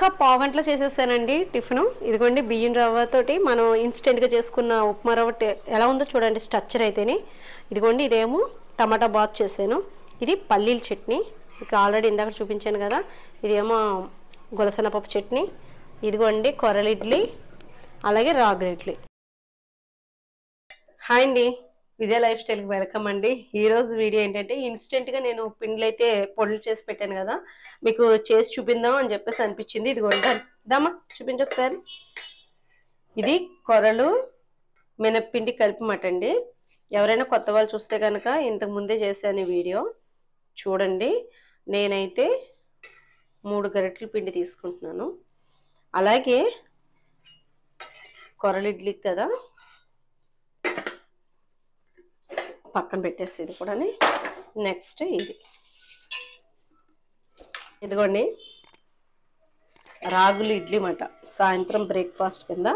ఒక్క పావుగంటలో చేసేసానండి టిఫిన్. ఇదిగోండి బియ్యం రవ్వతోటి మనం ఇన్స్టెంట్గా చేసుకున్న ఉప్మా రవ్వ ఎలా ఉందో చూడండి స్ట్రక్చర్ అయితేనే. ఇదిగోండి ఇదేమో టమాటా బాత్ చేశాను. ఇది పల్లీల చట్నీ, ఇక ఆల్రెడీ ఇందాక చూపించాను కదా. ఇదేమో గొలసెనపప్పు చట్నీ. ఇదిగోండి కొరల ఇడ్లీ, అలాగే రాగుల ఇడ్లీ. హాయ్ అండి, విజయ లైఫ్ స్టైల్కి వెల్కమ్ అండి. ఈరోజు వీడియో ఏంటంటే ఇన్స్టెంట్గా నేను పిండిలు అయితే పొడులు చేసి పెట్టాను కదా, మీకు చేసి చూపిందాం అని చెప్పేసి అనిపించింది. ఇది దామా చూపించు ఒకసారి. ఇది కొరలు మినప్పిండి కలిపి అండి. ఎవరైనా కొత్త వాళ్ళు చూస్తే కనుక ఇంతకు ముందే చేశాను ఈ వీడియో చూడండి. నేనైతే 3 గరిటెల పిండి తీసుకుంటున్నాను. అలాగే కొరలు ఇడ్లీకి కదా పక్కన పెట్టేసి ఇది కూడా. నెక్స్ట్ ఇదిగోండి రాగులు ఇడ్లీ మాట. సాయంత్రం బ్రేక్ఫాస్ట్ కింద,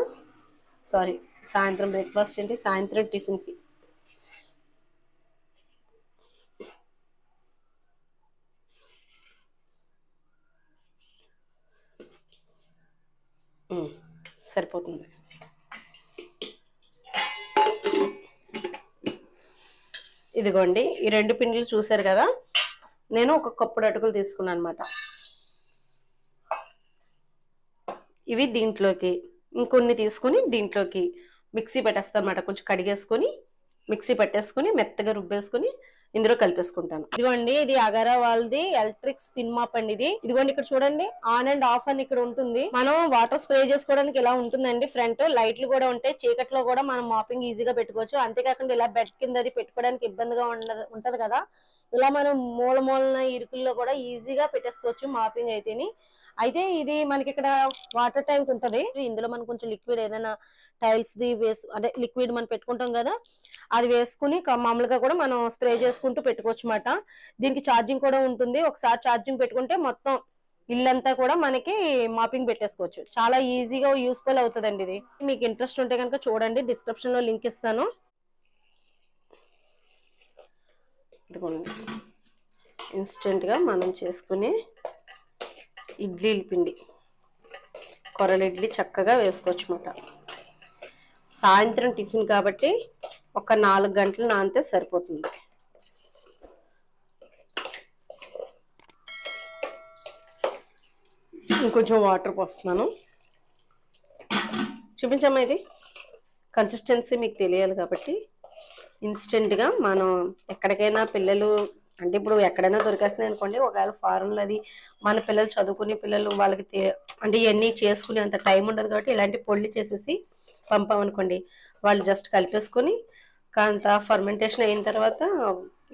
సాయంత్రం బ్రేక్ఫాస్ట్ ఏంటి, సాయంత్రం టిఫిన్కి. సరిపోతుంది. ఇదిగోండి ఈ 2 పిండిలు చూసారు కదా, నేను ఒక కప్పుడు అటుకులు తీసుకున్నాను అనమాట. ఇవి దీంట్లోకి ఇంకొన్ని తీసుకుని దీంట్లోకి మిక్సీ పెట్టేస్తాను అనమాట. కొంచెం కడిగేసుకొని మిక్సీ పెట్టేసుకుని మెత్తగా రుబ్బేసుకుని ఇందులో కలిపేసుకుంటాను. ఇదిగోండి ఇది అగారా వాళ్ళది ఎలక్ట్రిక్ స్పిన్ మాప్ అండి. ఇదిగోండి ఇక్కడ చూడండి ఆన్ అండ్ ఆఫ్ అని ఇక్కడ ఉంటుంది. మనం వాటర్ స్ప్రే చేసుకోవడానికి ఇలా ఉంటుందండి. ఫ్రంట్ లైట్లు కూడా ఉంటాయి. చీకట్లో కూడా మనం మాపింగ్ ఈజీగా పెట్టుకోవచ్చు. అంతేకాకుండా ఇలా బెడ్ కింద అది పెట్టుకోవడానికి ఇబ్బందిగా ఉంటది కదా, ఇలా మనం మూలన ఇరుకుల్లో కూడా ఈజీగా పెట్టేసుకోవచ్చు మాపింగ్ అయితే ఇది మనకి ఇక్కడ వాటర్ ట్యాంక్ ఉంటది. ఇందులో మనం కొంచెం లిక్విడ్ ఏదైనా టైల్స్ ది అదే లిక్విడ్ మనం పెట్టుకుంటాం కదా, అది వేసుకుని మామూలుగా కూడా మనం స్ప్రే చేసుకుంటూ పెట్టుకోవచ్చు అన్నమాట. దీనికి ఛార్జింగ్ కూడా ఉంటుంది. ఒకసారి ఛార్జింగ్ పెట్టుకుంటే మొత్తం ఇల్లంతా కూడా మనకి మాపింగ్ పెట్టేసుకోవచ్చు. చాలా ఈజీగా యూస్ఫుల్ అవుతుందండి. ఇది మీకు ఇంట్రెస్ట్ ఉంటే కనుక చూడండి, డిస్క్రిప్షన్ లో లింక్ ఇస్తాను. ఇదిగోండి ఇన్స్టెంట్ గా మనం చేసుకునే ఇడ్లీల పిండి, కొరల ఇడ్లీ చక్కగా వేసుకోవచ్చు అన్నమాట. సాయంత్రం టిఫిన్ కాబట్టి ఒక 4 గంటలు నానితే సరిపోతుంది. ఇంకొంచెం వాటర్ పోస్తున్నాను. చూపించమ్మా, ఇది కన్సిస్టెన్సీ మీకు తెలియాలి కాబట్టి ఇన్స్టెంట్గా మనం ఎక్కడికైనా పిల్లలు అంటే ఇప్పుడు ఎక్కడైనా దొరికేస్తున్నాయి అనుకోండి. ఒకవేళ ఫారెన్లో అది మన పిల్లలు చదువుకునే పిల్లలు వాళ్ళకి అంటే ఇవన్నీ చేసుకునే అంత టైం ఉండదు కాబట్టి ఇలాంటి పొళ్ళు చేసేసి పంపామనుకోండి, వాళ్ళు జస్ట్ కలిపేసుకొని కాంత ఫర్మెంటేషన్ అయిన తర్వాత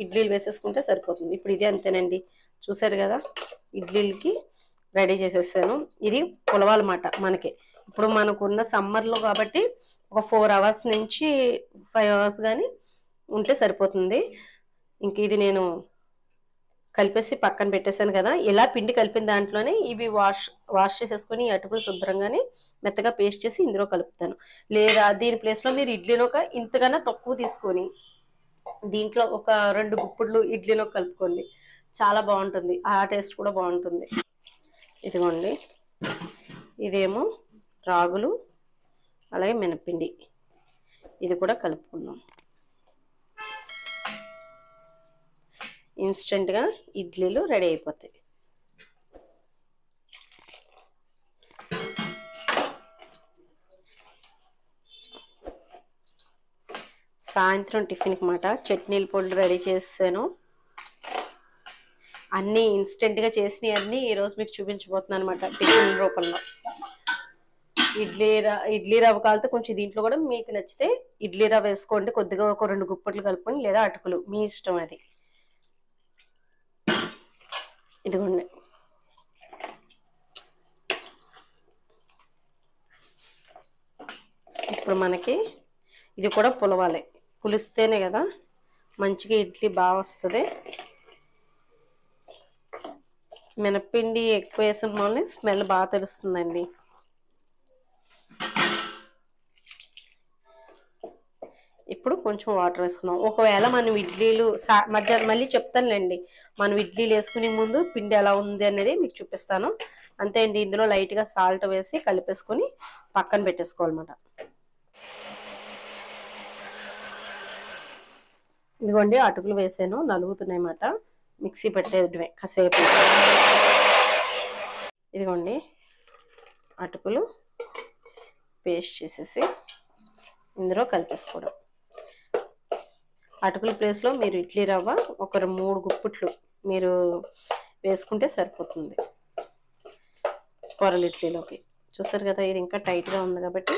ఇడ్లీలు వేసేసుకుంటే సరిపోతుంది. ఇప్పుడు ఇది అంతేనండి, చూసారు కదా ఇడ్లీలకి రెడీ చేసేసాను. ఇది పులవాలన్నమాట మనకి. ఇప్పుడు మనకున్న సమ్మర్లో కాబట్టి ఒక 4 అవర్స్ నుంచి 5 అవర్స్ కానీ ఉంటే సరిపోతుంది. ఇంక ఇది నేను కలిపేసి పక్కన పెట్టేశాను కదా. ఇలా పిండి కలిపిన దాంట్లోనే ఇవి వాష్ చేసేసుకొని అటుకులు శుభ్రంగానే మెత్తగా పేస్ట్ చేసి ఇందులో కలుపుతాను. లేదా దీని ప్లేస్లో మీరు ఇడ్లీలో ఒక ఇంతకన్నా తక్కువ తీసుకొని దీంట్లో ఒక 2 గుప్పిళ్ళు ఇడ్లీలో కలుపుకోండి, చాలా బాగుంటుంది. ఆ టేస్ట్ కూడా బాగుంటుంది. ఇదిగోండి ఇదేమో రాగులు అలాగే మినపిండి, ఇది కూడా కలుపుకుందాం. ఇన్స్టెంట్గా ఇడ్లీలు రెడీ అయిపోతాయి. సాయంత్రం టిఫిన్కి మాట చట్నీల పొడులు రెడీ చేసాను. అన్నీ ఇన్స్టెంట్గా చేసినవి అన్నీ ఈరోజు మీకు చూపించబోతున్నాను అనమాట టిఫిన్ రూపంలో. ఇడ్లీ రవ్వ కాలితే కొంచెం దీంట్లో కూడా మీకు నచ్చితే ఇడ్లీ రవ్వ వేసుకోండి, కొద్దిగా ఒక 2 గుప్పట్లు కలుపుకొని, లేదా అటుకులు మీ ఇష్టం అది. ఇదిగోండి ఇప్పుడు మనకి ఇది కూడా పులవాలి. పులిస్తేనే కదా మంచిగా ఇడ్లీ బాగా వస్తుంది. మినప్పిండి ఎక్కువ వేసిన వాళ్ళని స్మెల్ బాగా తెలుస్తుందండి. ఇప్పుడు కొంచెం వాటర్ వేసుకుందాం. ఒకవేళ మనం ఇడ్లీలు మధ్యాహ్నం మళ్ళీ చెప్తానులేండి, మనం ఇడ్లీలు వేసుకునే ముందు పిండి ఎలా ఉంది అనేది మీకు చూపిస్తాను. అంతే అండి. ఇందులో లైట్గా సాల్ట్ వేసి కలిపేసుకొని పక్కన పెట్టేసుకోవాలన్నమాట. ఇదిగోండి అటుకులు వేసాను, నలుగుతున్నాయి అన్నమాట. మిక్సీ పెట్టేయడమే కాసేపు. ఇదిగోండి అటుకులు పేస్ట్ చేసేసి ఇందులో కలిపేసుకోవడం. అటుకుల ప్లేస్లో మీరు ఇడ్లీ రవ్వ ఒక 3 గుప్పిట్లు మీరు వేసుకుంటే సరిపోతుంది కొరలు ఇడ్లీలోకి. చూసారు కదా, ఇది ఇంకా టైట్గా ఉంది కాబట్టి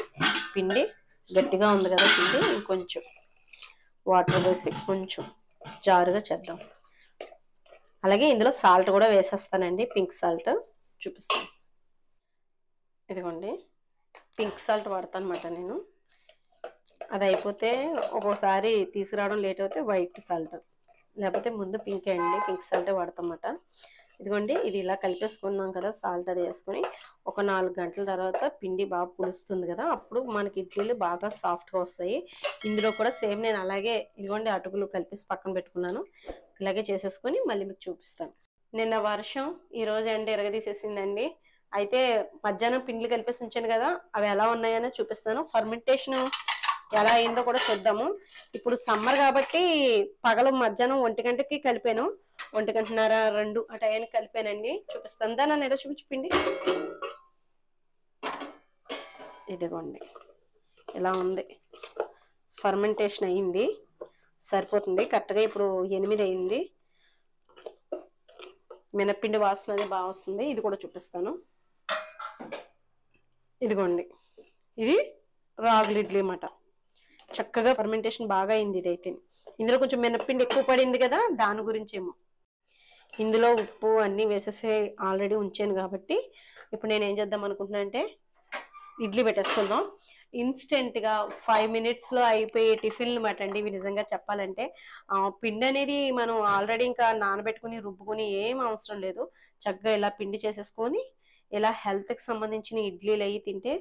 పిండి గట్టిగా ఉంది కదా పిండి, ఇంకొంచెం వాటర్ వేసి కొంచెం జారుగా చేద్దాం. అలాగే ఇందులో సాల్ట్ కూడా వేసేస్తానండి, పింక్ సాల్ట్ చూపిస్తాను. ఇదిగోండి పింక్ సాల్ట్ వాడతాను అన్నమాట నేను. అది అయిపోతే ఒక్కోసారి తీసుకురావడం లేట్ అవుతే వైట్ సాల్ట్, లేకపోతే ముందు పింకే అండి, పింక్ సాల్టే వాడతామన్నమాట. ఇదిగోండి ఇది ఇలా కలిపేసుకున్నాం కదా, సాల్ట్ అది వేసుకొని ఒక 4 గంటల తర్వాత పిండి బాగా పులుస్తుంది కదా, అప్పుడు మనకి ఇడ్లీలు బాగా సాఫ్ట్గా వస్తాయి. ఇందులో కూడా సేమ్ నేను అలాగే ఇదిగోండి అటుకులు కలిపేసి పక్కన పెట్టుకున్నాను. ఇలాగే చేసేసుకొని మళ్ళీ మీకు చూపిస్తాను. నిన్న వర్షం, ఈరోజు ఎండ ఎరగదీసేసిందండి. అయితే మధ్యాహ్నం పిండిలు కలిపేసి ఉంచాను కదా, అవి ఎలా ఉన్నాయని చూపిస్తాను. ఫర్మెంటేషన్ ఎలా అయిందో కూడా చూద్దాము. ఇప్పుడు సమ్మర్ కాబట్టి పగలు మధ్యాహ్నం 1 గంటకి కలిపాను, 1 గంటన్నర 2 ఆ టైంకి కలిపానండి. చూపిస్తాను. దాన్ని నన్ను ఎలా చూపించుపిండి. ఇదిగోండి ఇలా ఉంది, ఫర్మెంటేషన్ అయ్యింది, సరిపోతుంది కరెక్ట్గా. ఇప్పుడు 8 అయింది. మినప్పిండి వాసన అనేది బాగా వస్తుంది. ఇది కూడా చూపిస్తాను. ఇదిగోండి ఇది రాగులు ఇడ్లీ అన్నమాట. చక్కగా ఫర్మెంటేషన్ బాగా అయింది. ఇదైతే ఇందులో కొంచెం మినప్పిండి ఎక్కువ పడింది కదా, దాని గురించేమో. ఇందులో ఉప్పు అన్నీ వేసేసి ఆల్రెడీ ఉంచాను కాబట్టి ఇప్పుడు నేను ఏం చేద్దాం అనుకుంటున్నా అంటే ఇడ్లీ పెట్టేసుకుందాం. ఇన్స్టెంట్గా 5 మినిట్స్లో అయిపోయే టిఫిన్లు అన్నమాట అండి ఇవి. నిజంగా చెప్పాలంటే పిండి అనేది మనం ఆల్రెడీ ఇంకా నానబెట్టుకుని రుబ్బుకొని ఏం అవసరం లేదు. చక్కగా ఇలా పిండి చేసేసుకొని ఇలా హెల్త్కి సంబంధించిన ఇడ్లీలు అవి తింటే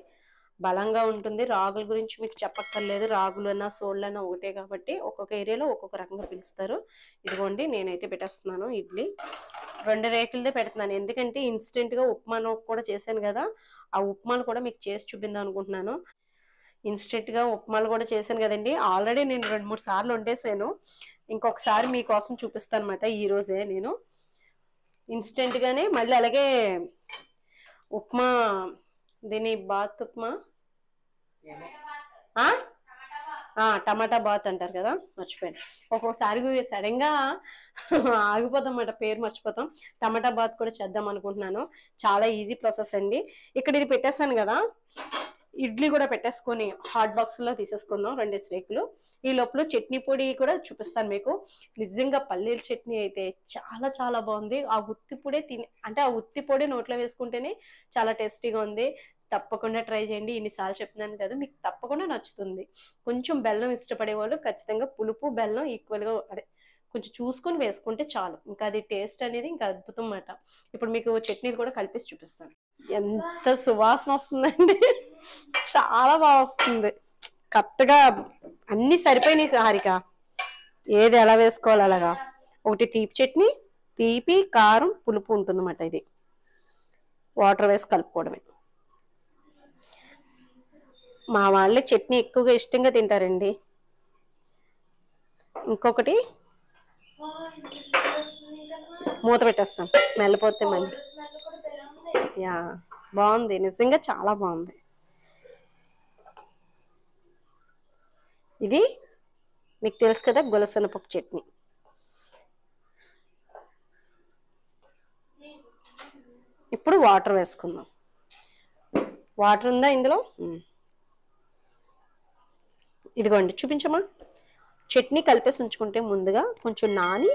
బలంగా ఉంటుంది. రాగుల గురించి మీకు చెప్పక్కర్లేదు, రాగులన్నా సోళ్ళన్నా ఒకటే కాబట్టి ఒక్కొక్క ఏరియాలో ఒక్కొక్క రకంగా పిలుస్తారు. ఇదిగోండి నేనైతే పెట్టేస్తున్నాను ఇడ్లీ. 2 రేకులదే పెడుతున్నాను, ఎందుకంటే ఇన్స్టెంట్గా ఉప్మాను కూడా చేశాను కదా, ఆ ఉప్మాను కూడా మీకు చేసి చూపిందాం అనుకుంటున్నాను. ఇన్స్టెంట్గా ఉప్మాలు కూడా చేశాను కదండి, ఆల్రెడీ నేను 2-3 సార్లు వండేసాను. ఇంకొకసారి మీకోసం చూపిస్తాను అనమాట. ఈరోజే నేను ఇన్స్టెంట్గానే మళ్ళీ అలాగే ఉప్మా, దీని బాత్ ఉప్మా, టమాటా బాత్ అంటారు కదా, మర్చిపోయాను. ఒక్కొక్కసారి సడన్గా ఆగిపోతాం అన్నమాట, పేరు మర్చిపోతాం. టమాటా బాత్ కూడా చేద్దాం అనుకుంటున్నాను. చాలా ఈజీ ప్రాసెస్ అండి. ఇక్కడ ఇది పెట్టేశాను కదా, ఇడ్లీ కూడా పెట్టేసుకొని హాట్ బాక్స్లో తీసేసుకుందాం 2 రేకులు. ఈ లోపల చట్నీ పొడి కూడా చూపిస్తాను మీకు. నిజంగా పల్లీల చట్నీ అయితే చాలా చాలా బాగుంది. ఆ ఉత్తి పొడి అంటే ఆ ఉత్తి పొడి నోట్లో వేసుకుంటేనే చాలా టేస్టీగా ఉంది. తప్పకుండా ట్రై చేయండి. ఇన్నిసార్లు చెప్తున్నాను కదా, మీకు తప్పకుండా నచ్చుతుంది. కొంచెం బెల్లం ఇష్టపడేవాళ్ళు ఖచ్చితంగా పులుపు బెల్లం ఈక్వల్గా అదే కొంచెం చూసుకొని వేసుకుంటే చాలు, ఇంకా అది టేస్ట్ అనేది ఇంకా అద్భుతం అన్నమాట. ఇప్పుడు మీకు చట్నీలు కూడా కలిపేసి చూపిస్తాను. ఎంత సువాసన వస్తుందండి, చాలా బాగా వస్తుంది. కరెక్ట్గా అన్ని సరిపోయినాయి హారిక, ఏది ఎలా వేసుకోవాలి అలాగా. ఒకటి తీపి చట్నీ, తీపి కారం పులుపు ఉంటుంది అన్నమాట. ఇది వాటర్ వేసి కలుపుకోవడమే. మా వాళ్ళే చట్నీ ఎక్కువగా ఇష్టంగా తింటారండి. ఇంకొకటి మూత పెట్టేస్తాం, స్మెల్ పోతే మళ్ళీ. యా బాగుంది, నిజంగా చాలా బాగుంది. ఇది మీకు తెలుసు కదా, గులసెనపప్పు చట్నీ. ఇప్పుడు వాటర్ వేసుకుందాం. వాటర్ ఉందా ఇందులో? ఇదిగోండి చూపించమా. చట్నీ కలిపేసి ఉంచుకుంటే ముందుగా కొంచెం నాని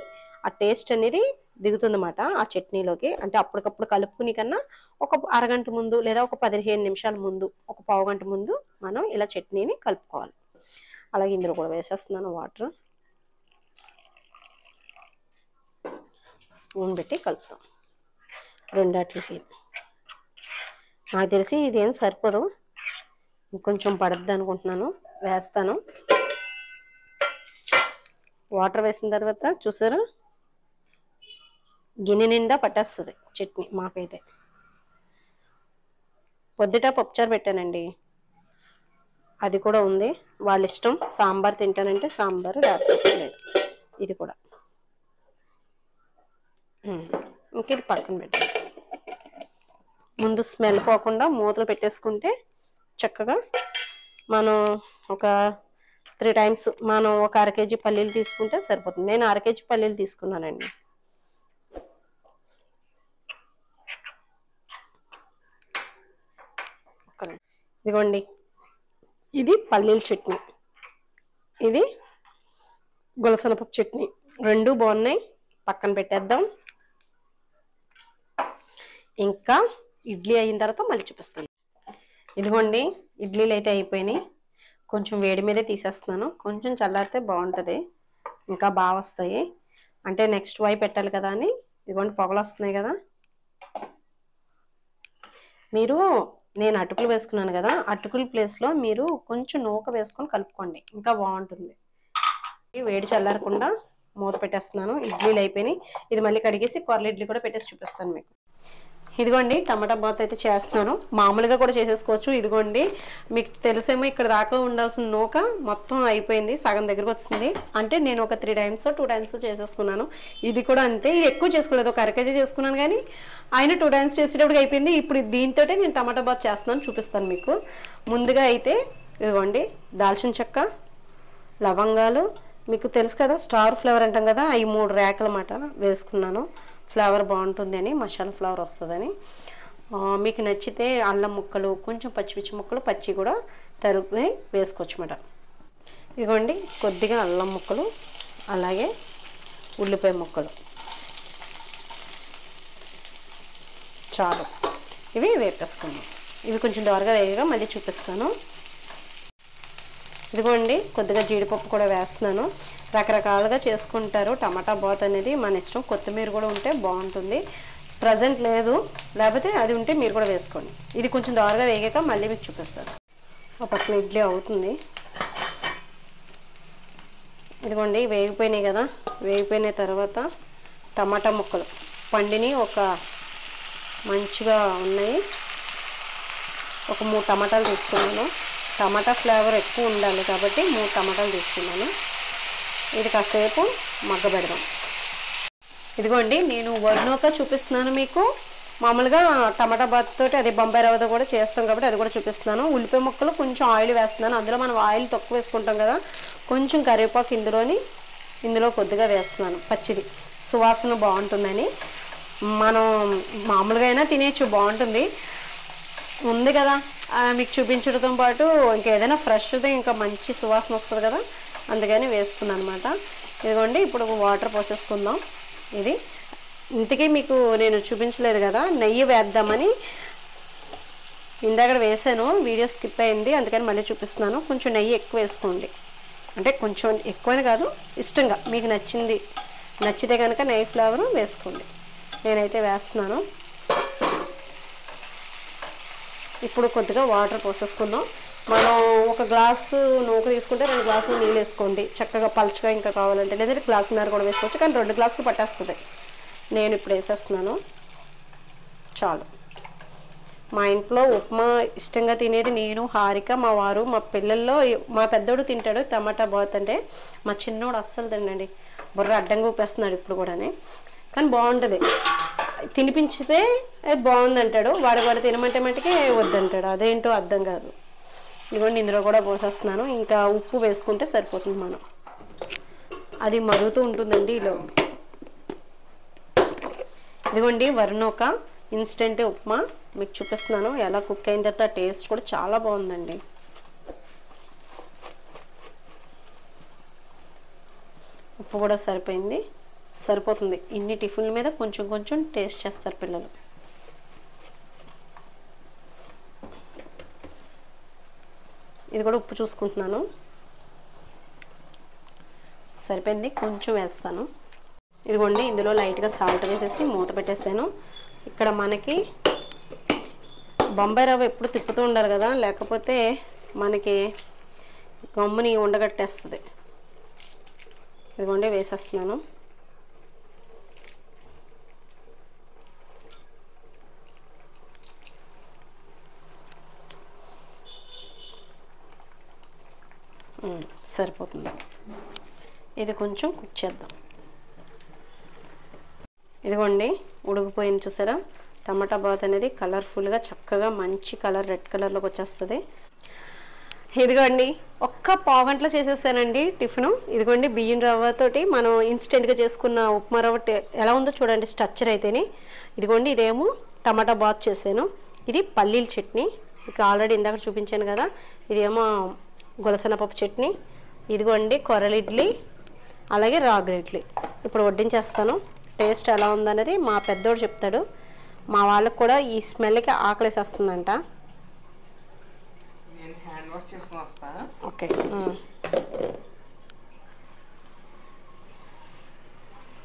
ఆ టేస్ట్ అనేది దిగుతుందన్నమాట ఆ చట్నీలోకి. అంటే అప్పటికప్పుడు కలుపుకుని కన్నా ఒక అరగంట ముందు లేదా ఒక 15 నిమిషాల ముందు, ఒక పావు గంట ముందు మనం ఇలా చట్నీని కలుపుకోవాలి. అలాగే ఇందులో కూడా వేసేస్తున్నాను వాటర్. స్పూన్ పెట్టి కలుపుతాం రెండాట్లకి. నాకు తెలిసి ఇదేం సరిపోదు, ఇంకొంచెం పడద్దు అనుకుంటున్నాను, వేస్తాను. వాటర్ వేసిన తర్వాత చూసారా గిన్నె నిండా పట్టేస్తుంది చట్నీ. మాకైతే పొద్దుట పప్పుచారు పెట్టానండి, అది కూడా ఉంది. వాళ్ళ ఇష్టం, సాంబార్ తింటానంటే సాంబారు, లేకపోతే లేదు. ఇది కూడా ఇంక ఇది పక్కన పెట్టాను. ముందు స్మెల్ పోకుండా మూతలు పెట్టేసుకుంటే చక్కగా మనం ఒక 3 times మనం ఒక 1/2 kg పల్లీలు తీసుకుంటే సరిపోతుంది. నేను 1/2 kg పల్లీలు తీసుకున్నానండి. ఇదిగోండి, ఇది పల్లీల చట్నీ, ఇది గులసనపప్పు చట్నీ, రెండు బాగున్నాయి. పక్కన పెట్టేద్దాం. ఇంకా ఇడ్లీ అయిన తర్వాత మళ్ళీ చూపిస్తాను. ఇదిగోండి, ఇడ్లీలు అయితే అయిపోయినాయి. కొంచెం వేడి మీదే తీసేస్తున్నాను, కొంచెం చల్లారితే బాగుంటుంది, ఇంకా బాగా వస్తాయి. అంటే నెక్స్ట్ వైపు పెట్టాలి కదా అని. ఇదిగోండి పొగలు వస్తున్నాయి కదా. మీరు నేను అటుకులు వేసుకున్నాను కదా, అటుకుల ప్లేస్లో మీరు కొంచెం నూక వేసుకొని కలుపుకోండి, ఇంకా బాగుంటుంది. వేడి చల్లారకుండా మూత పెట్టేస్తున్నాను. ఇడ్లీలు అయిపోయినాయి. ఇది మళ్ళీ కడిగేసి కొరల ఇడ్లీ కూడా పెట్టేసి చూపిస్తాను మీకు. ఇదిగోండి టమాటా బాత్ అయితే చేస్తున్నాను. మామూలుగా కూడా చేసేసుకోవచ్చు. ఇదిగోండి మీకు తెలిసేమో ఇక్కడ దాకా ఉండాల్సిన నూక మొత్తం అయిపోయింది, సగం దగ్గరకు వస్తుంది. అంటే నేను ఒక 3 times 2 times చేసేసుకున్నాను. ఇది కూడా అంతే, ఇది ఎక్కువ చేసుకోలేదు, ఒక 1/2 kg చేసుకున్నాను. కానీ ఆయన 2 times చేసేటప్పుడు అయిపోయింది. ఇప్పుడు దీంతో నేను టమాటా బాత్ చేస్తున్నాను, చూపిస్తాను మీకు. ముందుగా అయితే ఇదిగోండి దాల్చిన చెక్క, లవంగాలు, మీకు తెలుసు కదా స్టార్ ఫ్లేవర్ అంటాం కదా, అవి 3 రేకల మాట వేసుకున్నాను. ఫ్లేవర్ బాగుంటుంది అని, మసాలా ఫ్లేవర్ వస్తుందని. మీకు నచ్చితే అల్లం ముక్కలు, కొంచెం పచ్చిమిర్చి ముక్కలు పచ్చి కూడా తరుగు వేసుకోవచ్చు అన్నమాట. ఇదిగోండి కొద్దిగా అల్లం ముక్కలు, అలాగే ఉల్లిపాయ ముక్కలు చాలు, ఇవి వేపేసుకున్నాం. ఇవి కొంచెం దోరగా వేయగా మళ్ళీ చూపిస్తాను. ఇదిగోండి కొద్దిగా జీడిపప్పు కూడా వేస్తున్నాను. రకరకాలుగా చేసుకుంటారు టమాటా బాత్ అనేది, మన ఇష్టం. కొత్తిమీర కూడా ఉంటే బాగుంటుంది, ప్రజెంట్ లేదు, లేకపోతే అది ఉంటే మీరు కూడా వేసుకోండి. ఇది కొంచెం దోరగా వేగాక మళ్ళీ మీకు చూపిస్తాను. ఒక పక్కన ఇడ్లీ అవుతుంది. ఇదిగోండి వేగిపోయినాయి కదా. వేగిపోయిన తర్వాత టమాటా ముక్కలు పండిని ఒక మంచిగా ఉన్నాయి. ఒక 3 టమాటాలు తీసుకున్నాను. టమాటా ఫ్లేవర్ ఎక్కువ ఉండాలి కాబట్టి 3 టమాటాలు తీసుకున్నాను. ఇది కాసేపు మగ్గబెడదాం. ఇదిగోండి నేను వరినూక చూపిస్తున్నాను మీకు. మామూలుగా టమాటా బాత్ తోటి అది బొంబాయి రవ్వతో కూడా చేస్తాం కాబట్టి అది కూడా చూపిస్తున్నాను. ఉల్లిపాయ ముక్కలు కొంచెం ఆయిల్ వేస్తున్నాను. అందులో మనం ఆయిల్ తక్కువ వేసుకుంటాం కదా, కొంచెం కరివేపాకు ఇందులో కొద్దిగా వేస్తున్నాను. పచ్చిది సువాసన బాగుంటుందని. మనం మామూలుగా అయినా తినేయచ్చు, బాగుంటుంది. ఉంది కదా మీకు చూపించడంతో పాటు ఇంకేదైనా ఫ్రెష్ది ఇంకా మంచి సువాసన వస్తుంది కదా, అందుకని వేసుకున్నాను అనమాట. ఇదిగోండి ఇప్పుడు వాటర్ పోసేసుకుందాం. ఇది ఇంతకీ మీకు నేను చూపించలేదు కదా, నెయ్యి వేద్దామని ఇందాక వేసాను, వీడియో స్కిప్ అయింది, అందుకని మళ్ళీ చూపిస్తున్నాను. కొంచెం నెయ్యి ఎక్కువ వేసుకోండి, అంటే కొంచెం ఎక్కువని కాదు, ఇష్టంగా మీకు నచ్చితే కనుక నెయ్యి ఫ్లేవర్ వేసుకోండి. నేనైతే వేస్తున్నాను. ఇప్పుడు కొద్దిగా వాటర్ పోసేసుకుందాం. మనం ఒక గ్లాసు నూక తీసుకుంటే 2 గ్లాసులు నీళ్ళు వేసుకోండి, చక్కగా పలుచగా. ఇంకా కావాలంటే లేదంటే గ్లాసున్నర కూడా వేసుకోవచ్చు, కానీ 2 గ్లాసులు పట్టేస్తుంది. నేను ఇప్పుడు వేసేస్తున్నాను, చాలు. మా ఇంట్లో ఉప్మా ఇష్టంగా తినేది నేను, హారిక, మా వారు. మా పిల్లల్లో మా పెద్దోడు తింటాడు టమాటా బాత్ అంటే, మా చిన్నోడు అస్సలు తినండి, బుర్ర అడ్డంగా ఊపేస్తున్నాడు ఇప్పుడు కూడానే. కానీ బాగుంటుంది, తినిపించితే బాగుందంటాడు. వాడు తినమంటే మటుకే వద్దంటాడు, అదేంటో అర్థం కాదు. ఇదిగోండి ఇందులో కూడా పోసేస్తున్నాను. ఇంకా ఉప్పు వేసుకుంటే సరిపోతుంది. మనం అది మరుగుతూ ఉంటుందండి ఇలా. ఇదిగోండి వరినూక ఇన్స్టెంట్ ఉప్మా మీకు చూపిస్తున్నాను. ఎలా కుక్ అయిన తర్వాత టేస్ట్ కూడా చాలా బాగుందండి. ఉప్పు కూడా సరిపోతుంది. ఇన్ని టిఫిన్ల మీద కొంచెం కొంచెం టేస్ట్ చేస్తారు పిల్లలు. ఇది కూడా ఉప్పు చూసుకుంటున్నాను, సరిపోయింది, కొంచెం వేస్తాను. ఇదిగోండి ఇందులో లైట్గా సాల్ట్ వేసేసి మూత పెట్టేసాను. ఇక్కడ మనకి బొంబాయి రవ్వ ఎప్పుడు తిప్పుతూ ఉండాలి కదా, లేకపోతే మనకి గమ్ముని ఉండగట్టేస్తుంది. ఇదిగోండి వేసేస్తున్నాను. సరిపోతుంది. ఇది కొంచెం కుక్ చేద్దాం. ఇదిగోండి ఉడికిపోయింది చూసారా. టమాటా బాత్ అనేది కలర్ఫుల్గా చక్కగా మంచి కలర్ రెడ్ కలర్లోకి వచ్చేస్తుంది. ఇదిగోండి ఒక్క పావు గంటలో చేసేసానండి టిఫిను. ఇదిగోండి బియ్యం రవ్వతోటి మనం ఇన్స్టెంట్గా చేసుకున్న ఉప్మా రవ్వ ఎలా ఉందో చూడండి స్ట్రక్చర్ అయితేనే. ఇదిగోండి ఇదేమో టమాటా బాత్ చేశాను. ఇది పల్లీల చట్నీ, ఇక ఆల్రెడీ ఇందాక చూపించాను కదా. ఇదేమో గొలసెనపప్పు చట్నీ. ఇదిగోండి కొర్రల ఇడ్లీ, అలాగే రాగుల ఇడ్లీ. ఇప్పుడు వడ్డించేస్తాను. టేస్ట్ ఎలా ఉందనేది మా పెద్దోడు చెప్తాడు. మా వాళ్ళకు కూడా ఈ స్మెల్కి ఆకలేసేస్తుందంట. ఓకే,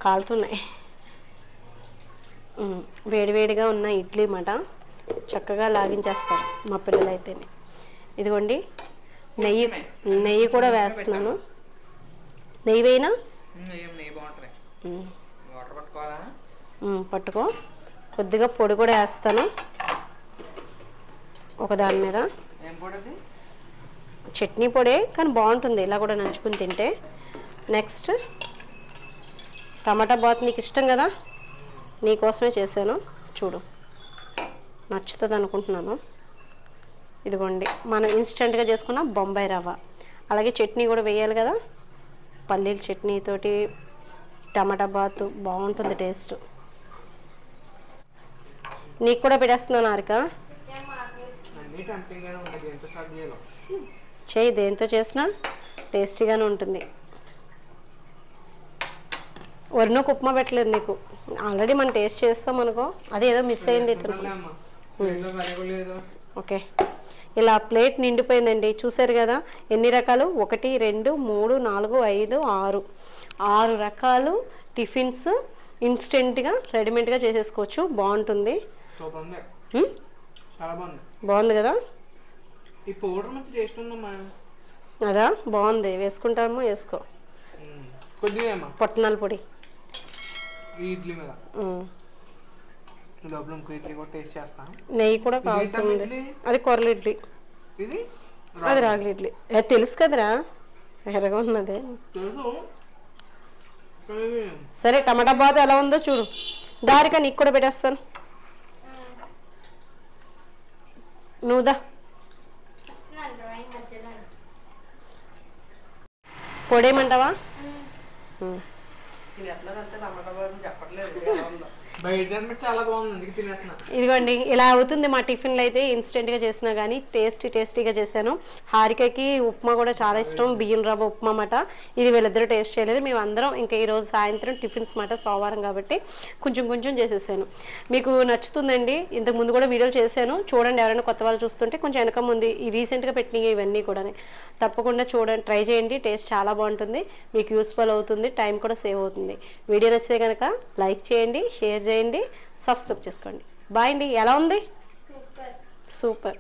కాలుతున్నాయి. వేడివేడిగా ఉన్న ఇడ్లీ మాట చక్కగా లాగించేస్తారు మా పిల్లలు అయితేనే. ఇదిగోండి నెయ్యి కూడా వేస్తున్నాను. నెయ్యి వేయినా పట్టుకో. కొద్దిగా పొడి కూడా వేస్తాను ఒకదాని మీద. చట్నీ పొడే కానీ బాగుంటుంది ఇలా కూడా నంచుకుని తింటే. నెక్స్ట్ టమాటా బాత్ నీకు ఇష్టం కదా, నీకోసమే చేశాను చూడు, నచ్చుతుంది అనుకుంటున్నాను. ఇదిగోండి మనం ఇన్స్టెంట్గా చేసుకున్న బొంబాయి రవ్వ, అలాగే చట్నీ కూడా వేయాలి కదా. పల్లీల చట్నీతోటి టమాటా బాత్ బాగుంటుంది టేస్ట్. నీకు కూడా పెట్టేస్తున్నాను హారిక. చేయి, దేంతో చేసినా టేస్టీగానే ఉంటుంది. వరినొక ఉప్మా పెట్టలేదు నీకు, ఆల్రెడీ మనం టేస్ట్ చేస్తాం అనుకో. అది ఏదో మిస్ అయింది. ఓకే, ఇలా ప్లేట్ నిండిపోయిందండి. చూసారు కదా ఎన్ని రకాలు, 1 2 3 4 5 6 రకాలు టిఫిన్స్ ఇన్స్టెంట్గా రెడీమేడ్గా చేసేసుకోవచ్చు. బాగుంటుంది. బాగుంది కదా. అదా బాగుంది, వేసుకుంటామో వేసుకో. పొట్టనాల పొడి నెయ్యి కూడా కాలుతుంది. అది కొర్రల ఇడ్లీ, అది రాగుల ఇడ్లీ. తెలుసు కదరా, ఎర్రగా ఉన్నది. సరే టమాటా బాత్ ఎలా ఉందో చూడు. దారికా నీకు కూడా పెట్టేస్తాను. నువ్వుదా పొడేయమంటావా? ఇదిగోండి ఇలా అవుతుంది మా టిఫిన్లు అయితే. ఇన్స్టెంట్గా చేసినా కానీ టేస్టీగా చేశాను. హారికకి ఉప్మా కూడా చాలా ఇష్టం, బియ్యం రవ్వ ఉప్మా మాట. ఇది వీళ్ళిద్దరూ టేస్ట్ చేయలేదు. మేము అందరం ఇంకా ఈరోజు సాయంత్రం టిఫిన్స్ మాట, సోమవారం కాబట్టి కొంచెం చేసేసాను. మీకు నచ్చుతుందండి. ఇంతకు ముందు కూడా వీడియోలు చేశాను చూడండి. ఎవరైనా కొత్త వాళ్ళు చూస్తుంటే కొంచెం వెనక ముందు ఈ రీసెంట్గా పెట్టినవి ఇవన్నీ కూడా తప్పకుండా చూడండి, ట్రై చేయండి. టేస్ట్ చాలా బాగుంటుంది, మీకు యూస్ఫుల్ అవుతుంది, టైం కూడా సేవ్ అవుతుంది. వీడియో నచ్చితే కనుక లైక్ చేయండి, షేర్ చేయండి, సబ్స్క్రైబ్ చేసుకోండి. బాయ్ అండి. ఎలా ఉంది? సూపర్.